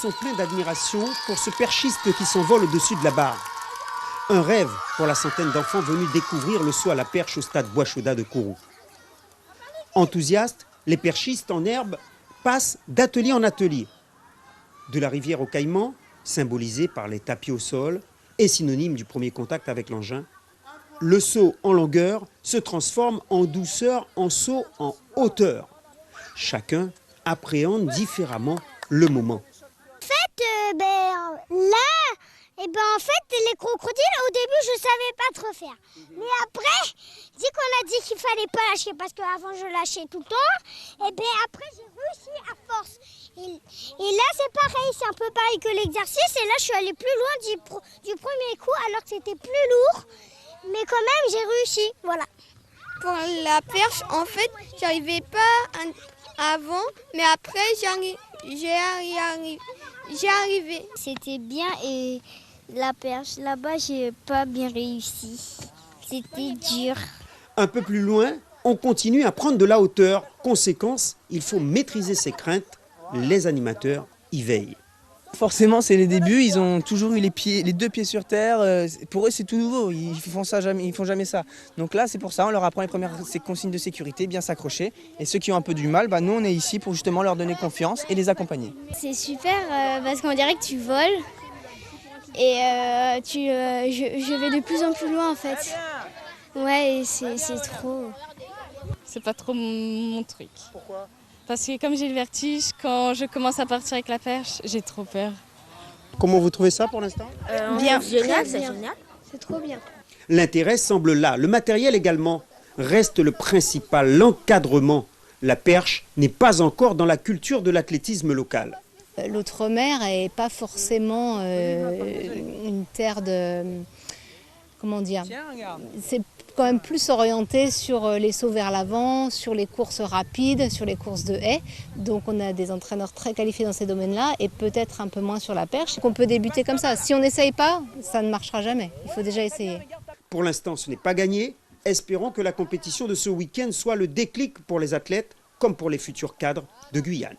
sont pleins d'admiration pour ce perchiste qui s'envole au-dessus de la barre. Un rêve pour la centaine d'enfants venus découvrir le saut à la perche au stade Bois-Chaudat de Kourou. Enthousiastes, les perchistes en herbe passent d'atelier en atelier. De la rivière au caïman, symbolisée par les tapis au sol et synonyme du premier contact avec l'engin, le saut en longueur se transforme en douceur en saut en hauteur. Chacun appréhende différemment le moment. En fait, les crocodiles, au début, je ne savais pas trop faire. Mais après, dès qu'on a dit qu'il ne fallait pas lâcher, parce qu'avant, je lâchais tout le temps, après, j'ai réussi à force. Et là, c'est pareil, c'est un peu pareil que l'exercice. Et là, je suis allée plus loin du premier coup, alors que c'était plus lourd. Mais quand même, j'ai réussi, voilà. Pour la perche, en fait, j'arrivais pas avant, mais après, j'ai arrivé. C'était bien et la perche, là-bas, j'ai pas bien réussi. C'était dur. Un peu plus loin, on continue à prendre de la hauteur. Conséquence, il faut maîtriser ses craintes. Les animateurs y veillent. Forcément, c'est les débuts. Ils ont toujours eu les deux pieds sur terre. Pour eux, c'est tout nouveau. Ils font jamais ça. Donc là, c'est pour ça, on leur apprend ces consignes de sécurité, bien s'accrocher. Et ceux qui ont un peu du mal, nous, on est ici pour justement leur donner confiance et les accompagner. C'est super parce qu'on dirait que tu voles et je vais de plus en plus loin en fait. Ouais, c'est trop. C'est pas trop mon truc. Pourquoi ? Parce que comme j'ai le vertige, quand je commence à partir avec la perche, j'ai trop peur. Comment vous trouvez ça pour l'instant ? Bien, génial, c'est génial. C'est trop bien. L'intérêt semble là. Le matériel également reste le principal, l'encadrement. La perche n'est pas encore dans la culture de l'athlétisme local. L'outre-mer n'est pas forcément une terre de... Comment dire ? C'est quand même plus orienté sur les sauts vers l'avant, sur les courses rapides, sur les courses de haies. Donc on a des entraîneurs très qualifiés dans ces domaines-là et peut-être un peu moins sur la perche. On peut débuter comme ça. Si on n'essaye pas, ça ne marchera jamais. Il faut déjà essayer. Pour l'instant, ce n'est pas gagné. Espérons que la compétition de ce week-end soit le déclic pour les athlètes comme pour les futurs cadres de Guyane.